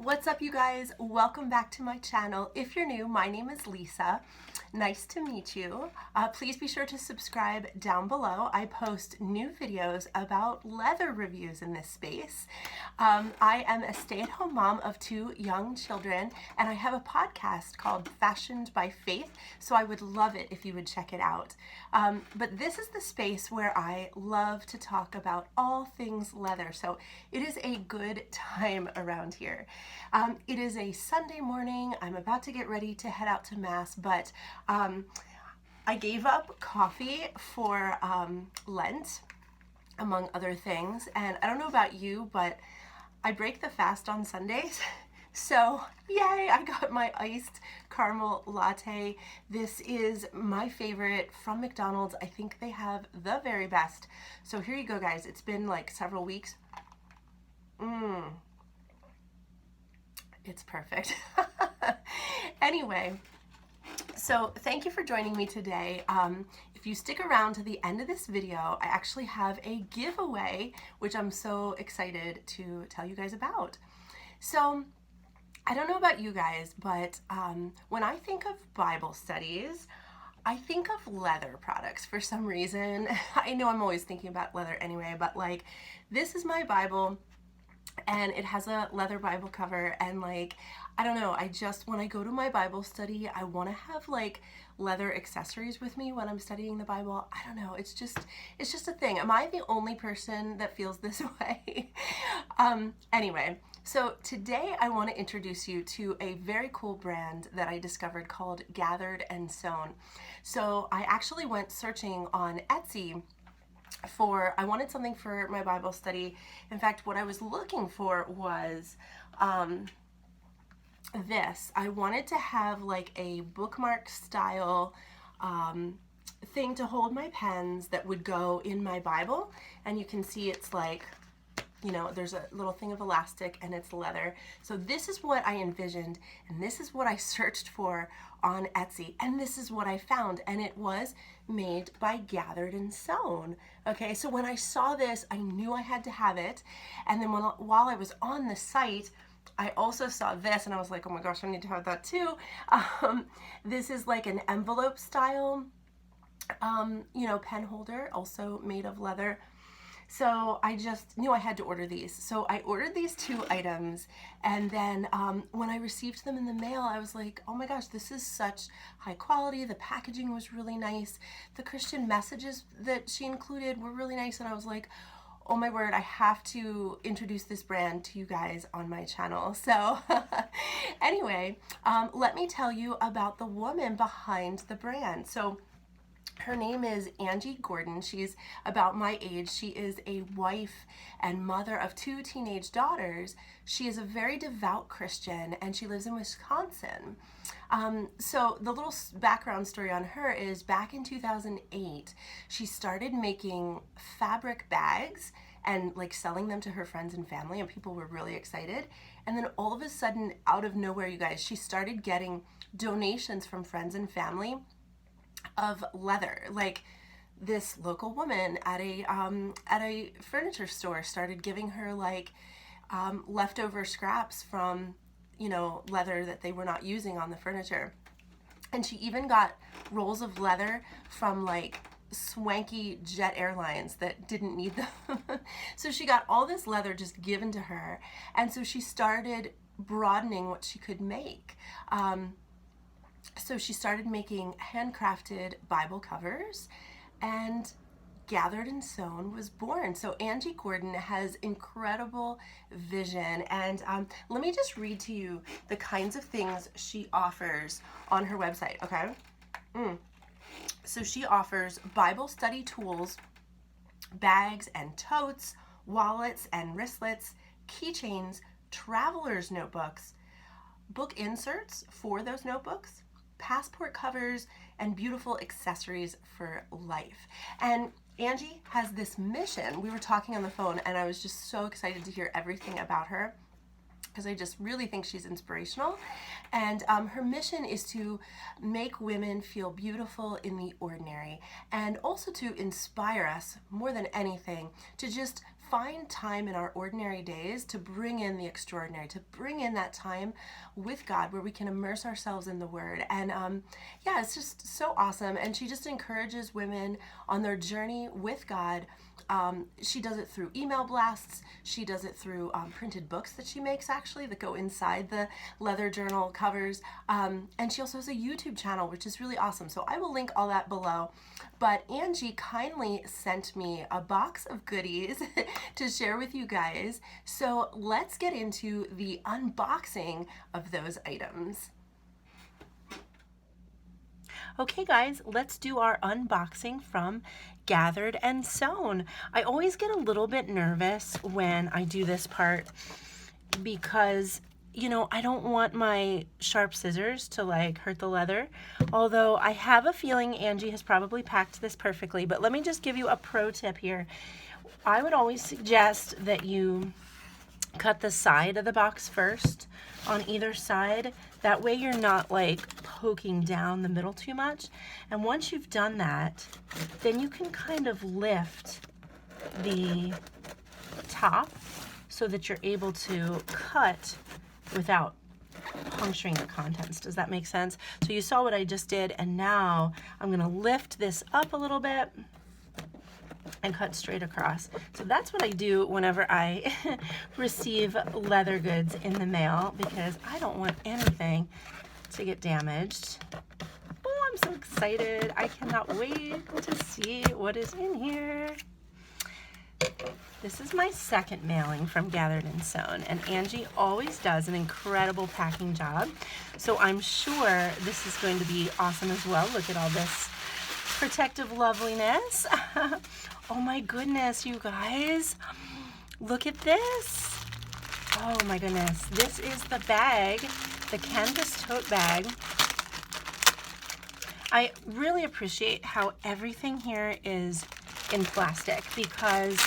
What's up, you guys? Welcome back to my channel. If you're new, my name is Lisa. Nice to meet you. Please be sure to subscribe down below. I post new videos about leather reviews in this space. I am a stay-at-home mom of 2 young children, and I have a podcast called Fashioned by Faith, so I would love it if you would check it out. But this is the space where I love to talk about all things leather, so it is a good time around here. It is a Sunday morning. I'm about to get ready to head out to Mass, but I gave up coffee for Lent, among other things, and I don't know about you, but I break the fast on Sundays. So yay, I got my iced caramel latte. This is my favorite from McDonald's. I think they have the very best. So here you go, guys. It's been like several weeks. It's perfect. Anyway, so thank you for joining me today. If you stick around to the end of this video, I actually have a giveaway, which I'm so excited to tell you guys about. So I don't know about you guys, but when I think of Bible studies, I think of leather products for some reason. I know I'm always thinking about leather anyway, but like, this is my Bible, and it has a leather Bible cover, and like, I don't know, when I go to my Bible study, I want to have like leather accessories with me when I'm studying the Bible. I don't know, it's just a thing. Am I the only person that feels this way? Anyway, so today I want to introduce you to a very cool brand that I discovered called Gathered and Sown. So I actually went searching on Etsy I wanted something for my Bible study. In fact, what I was looking for was this. I wanted to have like a bookmark style thing to hold my pens that would go in my Bible, and you can see it's like, you know, there's a little thing of elastic and it's leather. So this is what I envisioned, and this is what I searched for on Etsy, and this is what I found, and it was made by Gathered and Sown. Okay, so when I saw this, I knew I had to have it, and then while I was on the site, I also saw this, and I was like, oh my gosh, I need to have that too. This is like an envelope style, you know, pen holder, also made of leather. So I just knew I had to order these. So I ordered these 2 items, and then when I received them in the mail, I was like, oh my gosh, this is such high quality. The packaging was really nice. The Christian messages that she included were really nice, and I was like, oh my word, I have to introduce this brand to you guys on my channel. So anyway, let me tell you about the woman behind the brand. So her name is Angie Gordon. She's about my age. She is a wife and mother of 2 teenage daughters. She is a very devout Christian, and she lives in Wisconsin. So the little background story on her is back in 2008, she started making fabric bags and like selling them to her friends and family, and people were really excited. And then all of a sudden, out of nowhere, you guys, she started getting donations from friends and family of leather. Like, this local woman at a furniture store started giving her like leftover scraps from, you know, leather that they were not using on the furniture. And she even got rolls of leather from like swanky jet airlines that didn't need them. So she got all this leather just given to her, and so she started broadening what she could make. So she started making handcrafted Bible covers, and Gathered and Sown was born. So Angie Gordon has incredible vision, and let me just read to you the kinds of things she offers on her website, okay? So she offers Bible study tools, bags and totes, wallets and wristlets, keychains, traveler's notebooks, book inserts for those notebooks, passport covers, and beautiful accessories for life. And Angie has this mission. We were talking on the phone, and I was just so excited to hear everything about her, because I just really think she's inspirational. And her mission is to make women feel beautiful in the ordinary, and also to inspire us more than anything to just find time in our ordinary days to bring in the extraordinary, to bring in that time with God where we can immerse ourselves in the Word. And yeah, it's just so awesome. And she just encourages women on their journey with God. She does it through email blasts. She does it through printed books that she makes, actually, that go inside the leather journal covers. And she also has a YouTube channel, which is really awesome. So I will link all that below. But Angie kindly sent me a box of goodies to share with you guys. So let's get into the unboxing of those items. Okay guys, let's do our unboxing from Gathered and Sown. I always get a little bit nervous when I do this part because, you know, I don't want my sharp scissors to like hurt the leather. Although I have a feeling Angie has probably packed this perfectly, but let me just give you a pro tip here. I would always suggest that you cut the side of the box first on either side. That way you're not like poking down the middle too much. And once you've done that, then you can kind of lift the top so that you're able to cut without puncturing the contents. Does that make sense? So you saw what I just did, and now I'm gonna lift this up a little bit and cut straight across. So that's what I do whenever I receive leather goods in the mail, because I don't want anything to get damaged. Oh, I'm so excited. I cannot wait to see what is in here. This is my second mailing from Gathered and Sown, and Angie always does an incredible packing job. So I'm sure this is going to be awesome as well. Look at all this protective loveliness. Oh my goodness, you guys. Look at this. Oh my goodness. This is the bag, the canvas tote bag. I really appreciate how everything here is in plastic, because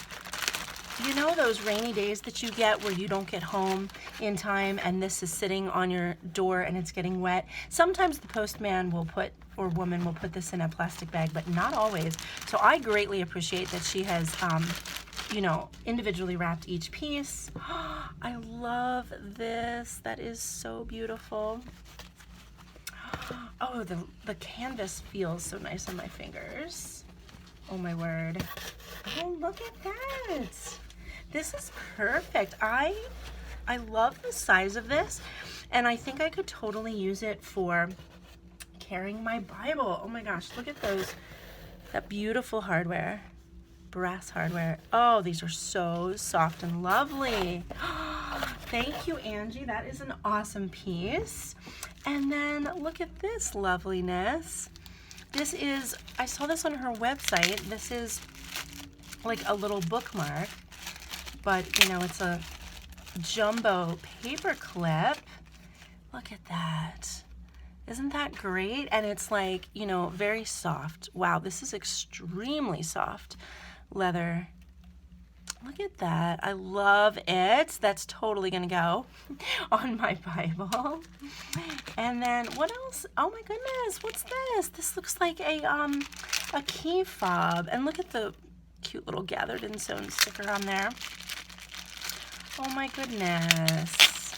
you know those rainy days that you get where you don't get home in time and this is sitting on your door and it's getting wet? Sometimes the postman will put, or woman will put this in a plastic bag, but not always. So I greatly appreciate that she has, you know, individually wrapped each piece. I love this. That is so beautiful. Oh, the canvas feels so nice on my fingers. Oh my word. Oh, look at that. This is perfect. I love the size of this, and I think I could totally use it for carrying my Bible. Oh my gosh, look at those, that beautiful hardware, brass hardware. Oh, these are so soft and lovely. Thank you, Angie. That is an awesome piece. And then look at this loveliness. This is, I saw this on her website. This is like a little bookmark, but you know, it's a jumbo paper clip. Look at that. Isn't that great? And it's like, you know, very soft. Wow, this is extremely soft leather. Look at that. I love it. That's totally gonna go on my Bible. And then what else? Oh my goodness, what's this? This looks like a key fob. And look at the cute little Gathered and Sown sticker on there. Oh my goodness.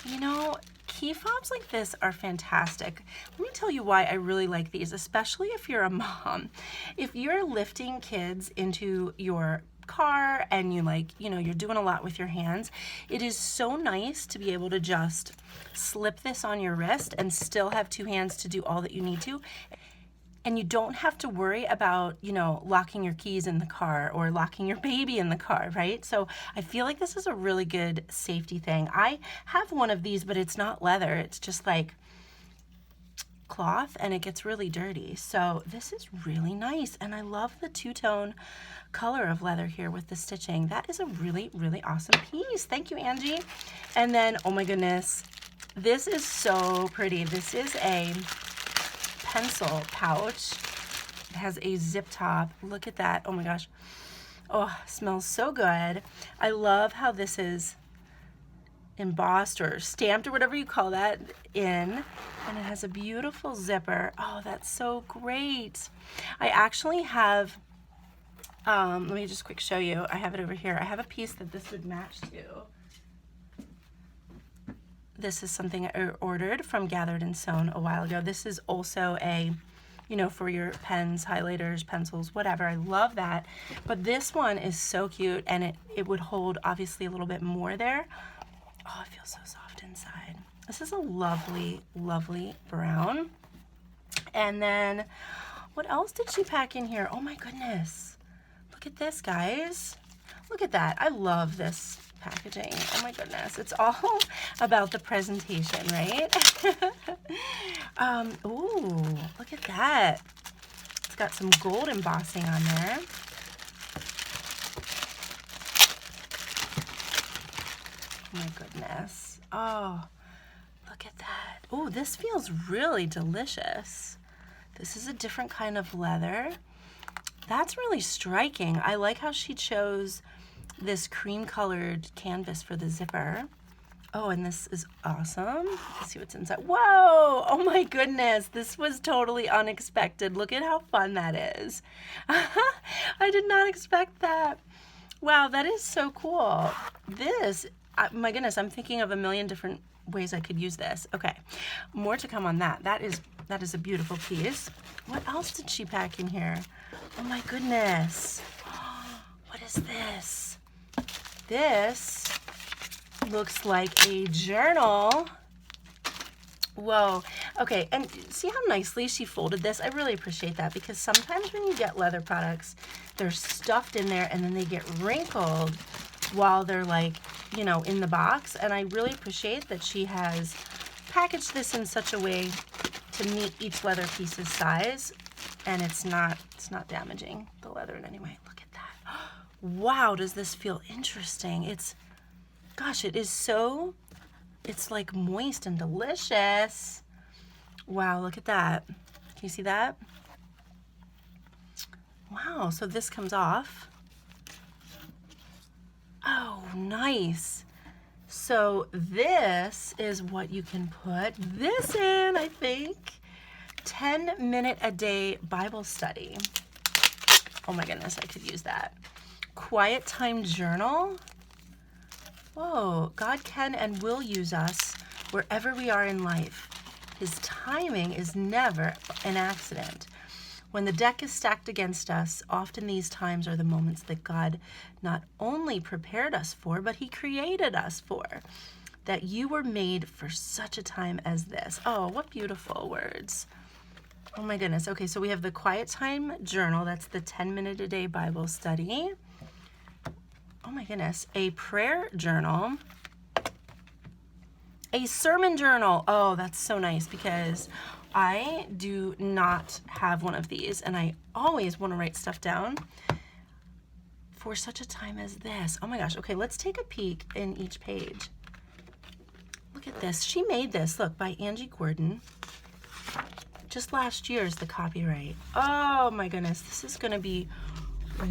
You know, key fobs like this are fantastic. Let me tell you why I really like these, especially if you're a mom. If you're lifting kids into your car and you like, you know, you're doing a lot with your hands, it is so nice to be able to just slip this on your wrist and still have two hands to do all that you need to. And you don't have to worry about, you know, locking your keys in the car or locking your baby in the car, right? So I feel like this is a really good safety thing. I have one of these, but it's not leather. It's just like cloth, and it gets really dirty. So this is really nice. And I love the two-tone color of leather here with the stitching. That is a really, really awesome piece. Thank you, Angie. And then, oh my goodness, this is so pretty. This is a pencil pouch. It has a zip top. Look at that. Oh my gosh. Oh, smells so good. I love how this is embossed or stamped or whatever you call that in, and it has a beautiful zipper. Oh, that's so great. I actually have Let me just quick show you. I have it over here. I have a piece that this would match to. This is something I ordered from Gathered and Sown a while ago. This is also a, you know, for your pens, highlighters, pencils, whatever. I love that. But this one is so cute, and it would hold obviously a little bit more there. Oh, it feels so soft inside. This is a lovely, lovely brown. And then what else did she pack in here? Oh my goodness. Look at this, guys. Look at that. I love this packaging. Oh my goodness. It's all about the presentation, right? Ooh, look at that. It's got some gold embossing on there. Oh my goodness. Oh, look at that. Oh, this feels really delicious. This is a different kind of leather. That's really striking. I like how she chose this cream colored canvas for the zipper. Oh, and this is awesome. Let's see what's inside. Whoa! Oh my goodness. This was totally unexpected. Look at how fun that is. I did not expect that. Wow, that is so cool. This, my goodness, I'm thinking of a million different ways I could use this. Okay, more to come on that. That is a beautiful piece. What else did she pack in here? Oh my goodness. What is this? This looks like a journal. Whoa. Okay, and see how nicely she folded this? I really appreciate that, because sometimes when you get leather products, they're stuffed in there and then they get wrinkled while they're like, you know, in the box. And I really appreciate that she has packaged this in such a way to meet each leather piece's size, and it's not damaging the leather in any way. Look at that. Wow, does this feel interesting? Gosh, it is so, it's like moist and delicious. Wow, look at that. Can you see that? Wow, so this comes off. Oh, nice. So this is what you can put this in, I think. 10-minute-a-day Bible study. Oh my goodness, I could use that. Quiet time journal. Whoa, God can and will use us wherever we are in life. His timing is never an accident. When the deck is stacked against us, often these times are the moments that God not only prepared us for, but he created us for. That you were made for such a time as this. Oh, what beautiful words. Oh my goodness. Okay, so we have the quiet time journal. That's the 10-minute-a-day Bible study. Oh my goodness. A prayer journal. A sermon journal. Oh, that's so nice, because I do not have one of these, and I always want to write stuff down for such a time as this. Oh my gosh. Okay, let's take a peek in each page. Look at this. She made this, look, by Angie Gordon. Just last year is the copyright. Oh my goodness. This is going to be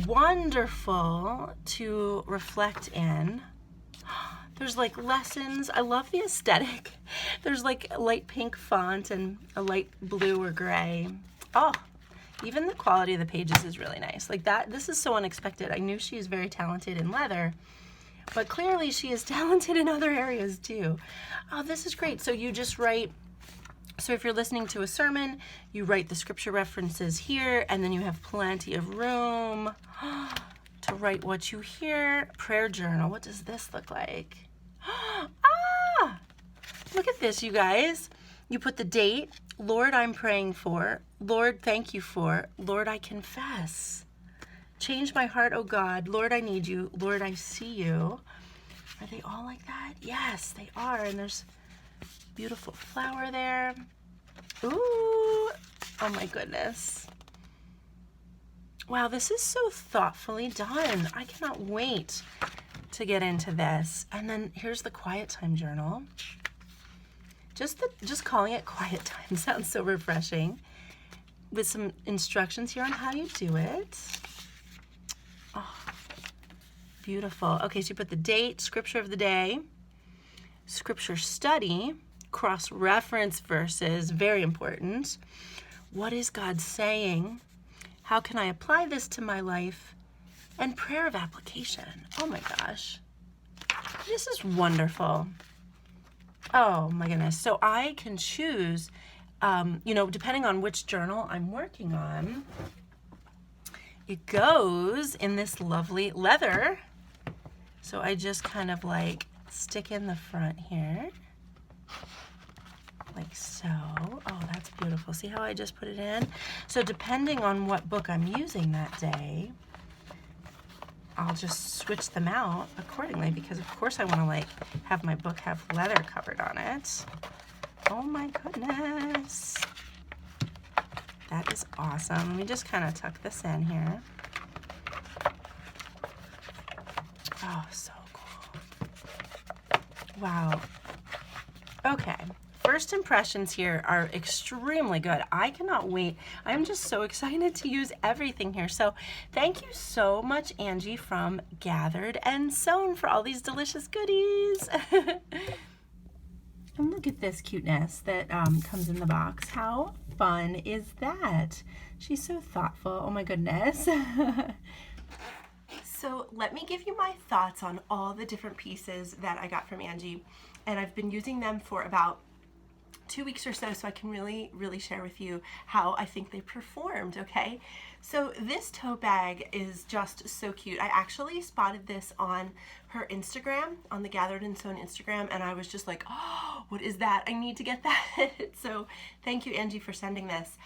wonderful to reflect in. There's like lessons. I love the aesthetic. There's like a light pink font and a light blue or gray. Oh, even the quality of the pages is really nice. Like that, this is so unexpected. I knew she is very talented in leather, but clearly she is talented in other areas too. Oh, this is great. So you just write, so if you're listening to a sermon, you write the scripture references here, and then you have plenty of room to write what you hear. Prayer journal. What does this look like? Ah! Look at this, you guys. You put the date. Lord, I'm praying for. Lord, thank you for. Lord, I confess. Change my heart, oh God. Lord, I need you. Lord, I see you. Are they all like that? Yes, they are. And there's beautiful flower there. Ooh. Oh my goodness. Wow, this is so thoughtfully done. I cannot wait to get into this. And then here's the quiet time journal. Just calling it quiet time sounds so refreshing, with some instructions here on how you do it. Oh, beautiful. Okay, so you put the date, scripture of the day, scripture study, cross-reference verses, very important. What is God saying? How can I apply this to my life? and prayer of application. Oh my gosh. This is wonderful. Oh my goodness. So I can choose, you know, depending on which journal I'm working on, it goes in this lovely leather. So I just kind of like stick in the front here, like so. Oh, that's beautiful. See how I just put it in? So depending on what book I'm using that day, I'll just switch them out accordingly, because of course I want to like have my book have leather covered on it. Oh my goodness. That is awesome. Let me just kind of tuck this in here. Oh, so cool. Wow. Okay. First impressions here are extremely good. I cannot wait. I'm just so excited to use everything here. So thank you so much, Angie from Gathered and Sown, for all these delicious goodies. And look at this cuteness that comes in the box. How fun is that? She's so thoughtful. Oh my goodness. So let me give you my thoughts on all the different pieces that I got from Angie. And I've been using them for about 2 weeks or so I can really share with you how I think they performed, okay? So this tote bag is just so cute. I actually spotted this on her Instagram, on the Gathered and Sown Instagram, and I was just like, oh, what is that? I need to get that. So thank you, Angie, for sending this.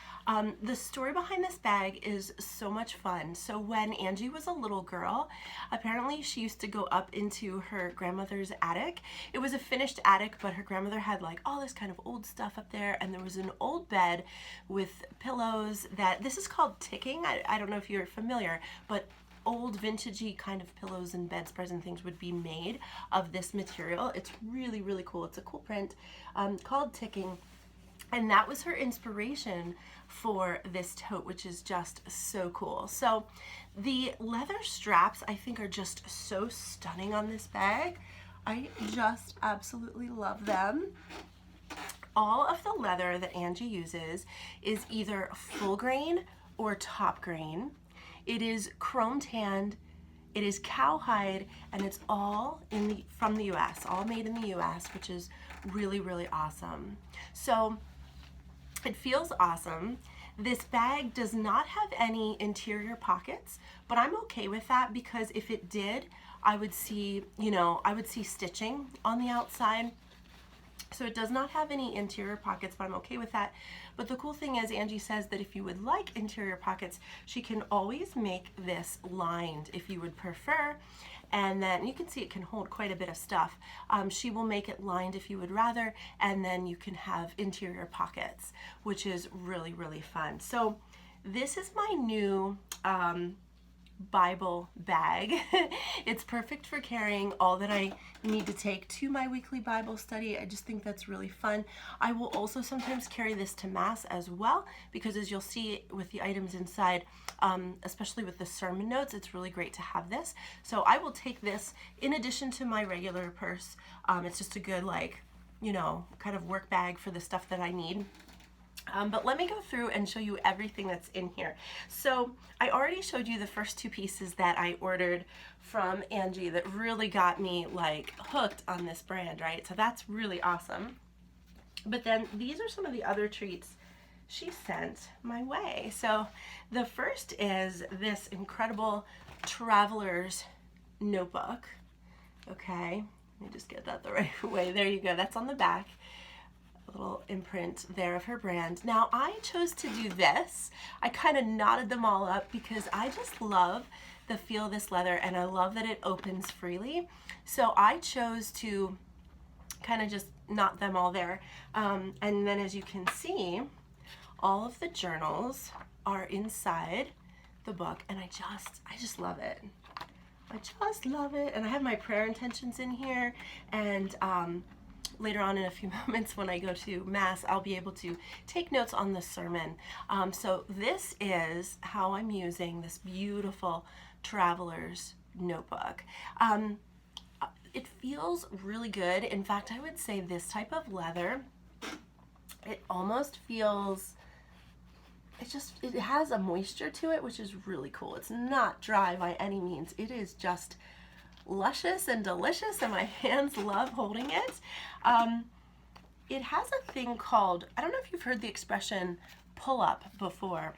The story behind this bag is so much fun. So when Angie was a little girl, apparently she used to go up into her grandmother's attic. It was a finished attic, but her grandmother had like all this kind of old stuff up there, and there was an old bed with pillows that, this is called ticking. I don't know if you're familiar, but old vintagey kind of pillows and bedspreads and things would be made of this material. It's really cool. It's a cool print called ticking. And that was her inspiration for this tote, which is just so cool. So the leather straps, I think, are just so stunning on this bag. I just absolutely love them. All of the leather that Angie uses is either full grain or top grain. It is chrome tanned, it is cowhide, and it's all from the US, all made in the US, which is really awesome. So it feels awesome. This bag does not have any interior pockets, but I'm okay with that, because if it did, I would see, you know, I would see stitching on the outside. So it does not have any interior pockets, but I'm okay with that. But the cool thing is, Angie says that if you would like interior pockets, she can always make this lined if you would prefer. And then you can see it can hold quite a bit of stuff. She will make it lined if you would rather, and then you can have interior pockets, which is really fun. So this is my new Bible bag. It's perfect for carrying all that I need to take to my weekly Bible study. I just think that's really fun. I will also sometimes carry this to Mass as well, because as you'll see with the items inside, especially with the sermon notes, it's really great to have this. So I will take this in addition to my regular purse. It's just a good, like, you know, kind of work bag for the stuff that I need. But let me go through and show you everything that's in here. So I already showed you the first two pieces that I ordered from Angie that really got me like hooked on this brand, right? So that's really awesome. But then these are some of the other treats she sent my way. So the first is this incredible traveler's notebook. Okay, let me just get that the right way. There you go. That's on the back. Little imprint there of her brand. Now I chose to do this. I kind of knotted them all up because I just love the feel of this leather, and I love that it opens freely. So I chose to kind of just knot them all there. And then as you can see, all of the journals are inside the book, and I just love it. I just love it. And I have my prayer intentions in here, and later on in a few moments when I go to Mass, I'll be able to take notes on the sermon. So this is how I'm using this beautiful traveler's notebook. It feels really good. In fact, I would say this type of leather, it almost feels it has a moisture to it, which is really cool. It's not dry by any means. It is just luscious and delicious, and my hands love holding it. It has a thing called, I don't know if you've heard the expression pull up before,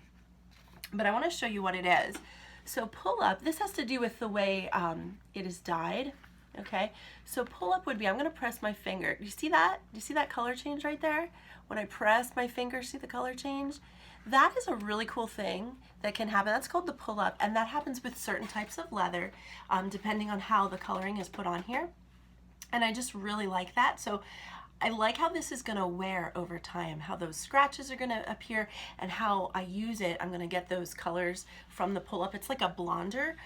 but I want to show you what it is. So pull up, this has to do with the way it is dyed. Okay, so pull up would be, I'm going to press my finger. Do you see that? Do you see that color change right there? When I press my finger, see the color change? That is a really cool thing that can happen. That's called the pull up, and that happens with certain types of leather, depending on how the coloring is put on here. And I just really like that. So I like how this is going to wear over time, how those scratches are going to appear, and how I use it. I'm going to get those colors from the pull-up. It's like a blonder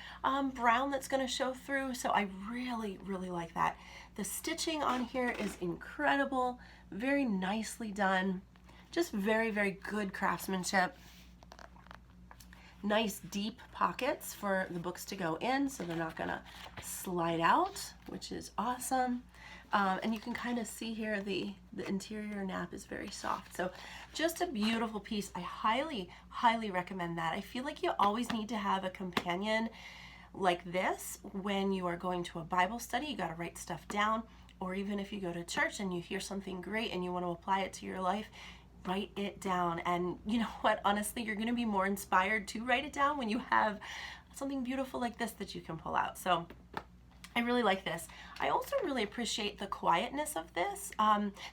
brown that's going to show through, so I really, really like that. The stitching on here is incredible, very nicely done, just very, very good craftsmanship. Nice deep pockets for the books to go in, so they're not going to slide out, which is awesome. And you can kind of see here the interior nap is very soft. So just a beautiful piece. I highly, highly recommend that. I feel like you always need to have a companion like this when you are going to a Bible study. You got to write stuff down, or even if you go to church and you hear something great and you want to apply it to your life, write it down. And you know what? Honestly, you're going to be more inspired to write it down when you have something beautiful like this that you can pull out. So I really like this. I also really appreciate the quietness of this.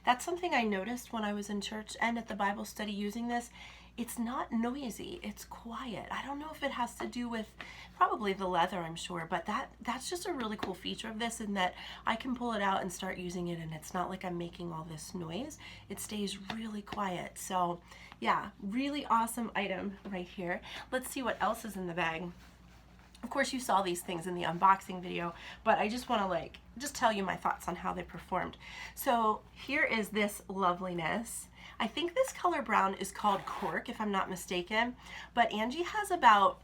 That's something I noticed when I was in church and at the Bible study using this. It's not noisy, it's quiet. I don't know if it has to do with probably the leather, I'm sure, but that's just a really cool feature of this, in that I can pull it out and start using it, and it's not like I'm making all this noise. It stays really quiet. So yeah, really awesome item right here. Let's see what else is in the bag. Of course, you saw these things in the unboxing video, but I just want to just tell you my thoughts on how they performed. So here is this loveliness. I think this color brown is called cork, if I'm not mistaken, but Angie has about,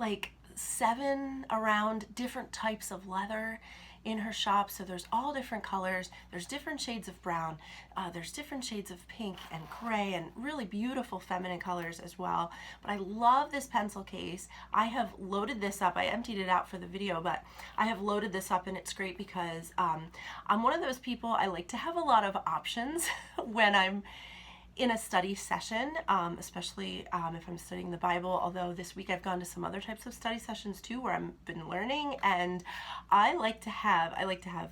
like 7 around different types of leather in her shop. So there's all different colors, there's different shades of brown, there's different shades of pink and gray, and really beautiful feminine colors as well. But I love this pencil case. I have loaded this up. I emptied it out for the video, but I have loaded this up, and it's great because I'm one of those people, I like to have a lot of options when I'm in a study session, especially if I'm studying the Bible, although this week I've gone to some other types of study sessions too where I've been learning, and I like to have a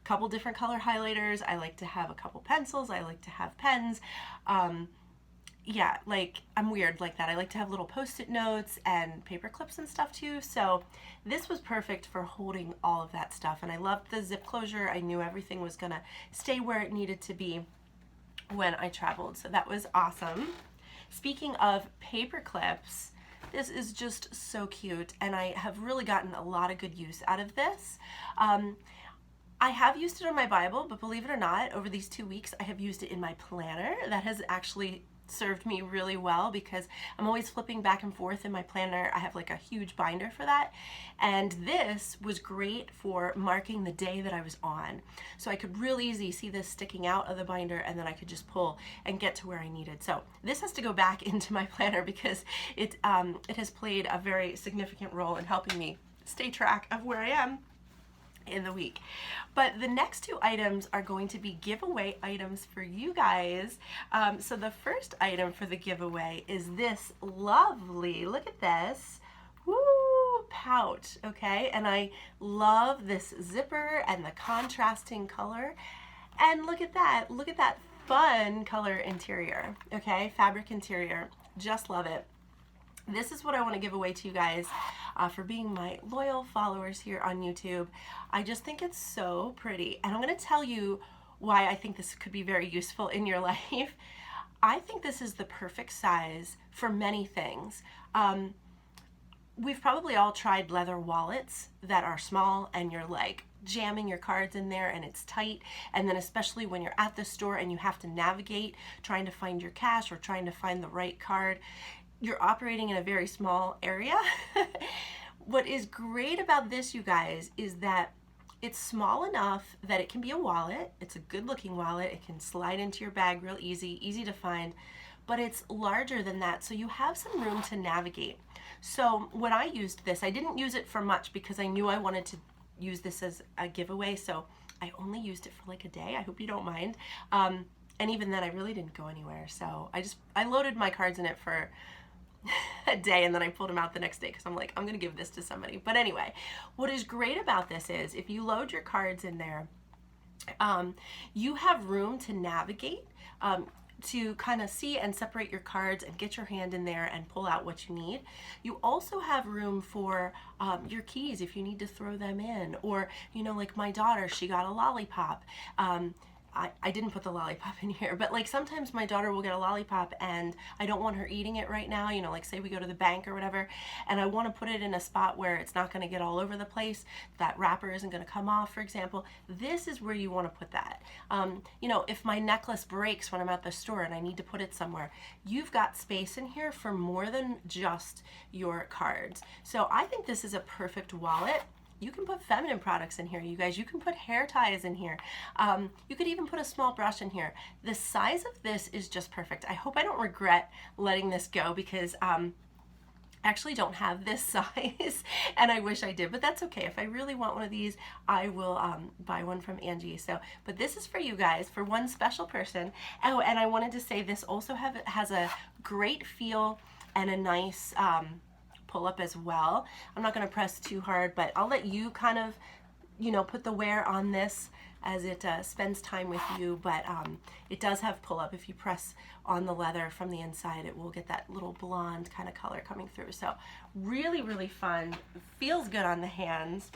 couple different color highlighters, I like to have a couple pencils, I like to have pens. Yeah, like I'm weird like that. I like to have little post-it notes and paper clips and stuff too, so this was perfect for holding all of that stuff, and I loved the zip closure. I knew everything was gonna stay where it needed to be when I traveled, so that was awesome. Speaking of paper clips, this is just so cute, and I have really gotten a lot of good use out of this. I have used it on my Bible, but believe it or not, over these 2 weeks I have used it in my planner. That has actually served me really well because I'm always flipping back and forth in my planner. I have like a huge binder for that, and this was great for marking the day that I was on. So I could really easily see this sticking out of the binder, and then I could just pull and get to where I needed. So this has to go back into my planner because it has played a very significant role in helping me stay track of where I am in the week. But the next 2 items are going to be giveaway items for you guys. So the first item for the giveaway is this lovely, look at this, woo, pouch, okay? And I love this zipper and the contrasting color. And look at that fun color interior, okay? Fabric interior, just love it. This is what I want to give away to you guys for being my loyal followers here on YouTube. I just think it's so pretty, and I'm going to tell you why I think this could be very useful in your life. I think this is the perfect size for many things. We've probably all tried leather wallets that are small, and you're like jamming your cards in there and it's tight, and then especially when you're at the store and you have to navigate trying to find your cash or trying to find the right card, you're operating in a very small area. What is great about this, you guys, is that It's small enough that it can be a wallet. It's a good looking wallet. It can slide into your bag real easy to find, but it's larger than that, so you have some room to navigate. So when I used this, I didn't use it for much because I knew I wanted to use this as a giveaway, so I only used it for like a day. I hope you don't mind. And even then I really didn't go anywhere, so I loaded my cards in it for a day, and then I pulled them out the next day because I'm like, I'm gonna give this to somebody. But anyway, what is great about this is if you load your cards in there, you have room to navigate, to kind of see and separate your cards and get your hand in there and pull out what you need. You also have room for your keys if you need to throw them in, or, you know, like my daughter, she got a lollipop. I didn't put the lollipop in here, but like sometimes my daughter will get a lollipop and I don't want her eating it right now, you know, like say we go to the bank or whatever, and I want to put it in a spot where it's not going to get all over the place, that wrapper isn't going to come off, for example. This is where you want to put that. You know, if my necklace breaks when I'm at the store and I need to put it somewhere, you've got space in here for more than just your cards. So I think this is a perfect wallet. You can put feminine products in here, you guys. You can put hair ties in here. You could even put a small brush in here. The size of this is just perfect. I hope I don't regret letting this go because I actually don't have this size and I wish I did, but that's okay. If I really want one of these, I will buy one from Angie. So, but this is for you guys, for one special person. Oh, and I wanted to say this also has a great feel and a nice pull up as well. I'm not going to press too hard, but I'll let you kind of, you know, put the wear on this as it spends time with you, but it does have pull up. If you press on the leather from the inside, it will get that little blonde kind of color coming through. So really fun, feels good on the hands.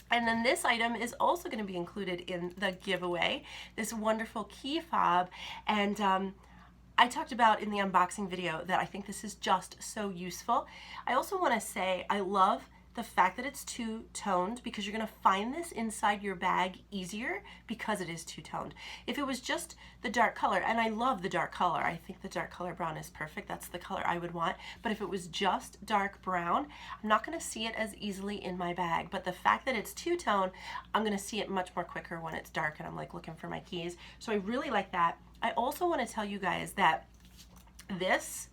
And then this item is also going to be included in the giveaway, this wonderful key fob. And I talked about in the unboxing video that I think this is just so useful. I also want to say I love the fact that it's two-toned because you're going to find this inside your bag easier because it is two-toned. If it was just the dark color, and I love the dark color, I think the dark color brown is perfect, that's the color I would want, but if it was just dark brown, I'm not going to see it as easily in my bag. But the fact that it's two-tone, I'm going to see it much more quicker when it's dark and I'm like looking for my keys. So I really like that. I also want to tell you guys that this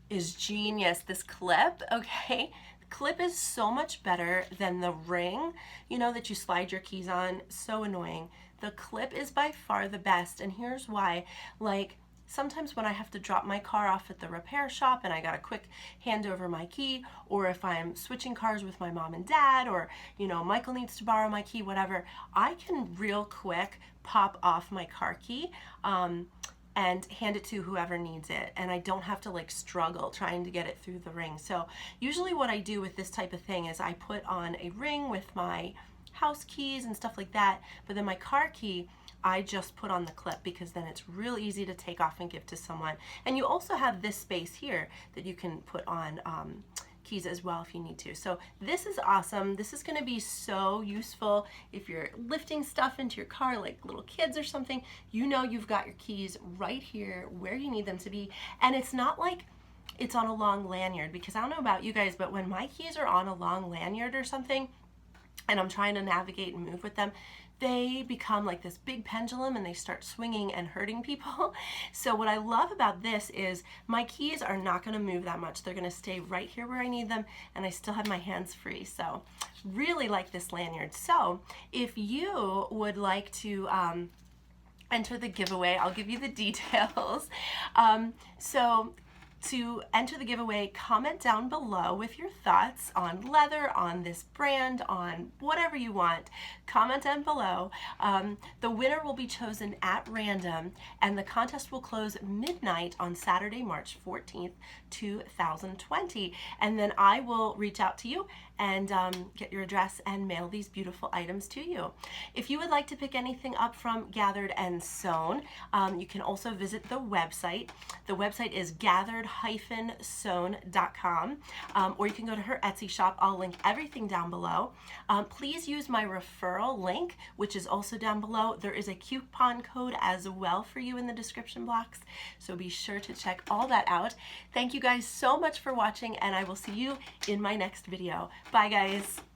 is genius, this clip, okay? The clip is so much better than the ring, you know, that you slide your keys on. So annoying. The clip is by far the best, and here's why. Like, sometimes when I have to drop my car off at the repair shop and I got a quick hand over my key, or if I'm switching cars with my mom and dad, or, you know, Michael needs to borrow my key, whatever, I can real quick pop off my car key and hand it to whoever needs it, and I don't have to like struggle trying to get it through the ring. So usually what I do with this type of thing is I put on a ring with my house keys and stuff like that, but then my car key I just put on the clip because then it's real easy to take off and give to someone. And you also have this space here that you can put on keys as well if you need to. So this is awesome. This is going to be so useful if you're lifting stuff into your car like little kids or something. You know you've got your keys right here where you need them to be, and it's not like it's on a long lanyard, because I don't know about you guys, but when my keys are on a long lanyard or something and I'm trying to navigate and move with them, they become like this big pendulum and they start swinging and hurting people. So what I love about this is my keys are not going to move that much. They're going to stay right here where I need them, and I still have my hands free. So really like this lanyard. So if you would like to enter the giveaway, I'll give you the details. So to enter the giveaway, comment down below with your thoughts on leather, on this brand, on whatever you want. Comment down below. The winner will be chosen at random, and the contest will close midnight on Saturday, March 14th, 2020. And then I will reach out to you and get your address and mail these beautiful items to you. If you would like to pick anything up from Gathered and Sown, you can also visit the website. The website is gathered-sown.com, or you can go to her Etsy shop. I'll link everything down below. Please use my referral link, which is also down below. There is a coupon code as well for you in the description box, so be sure to check all that out. Thank you guys so much for watching, and I will see you in my next video. Bye guys.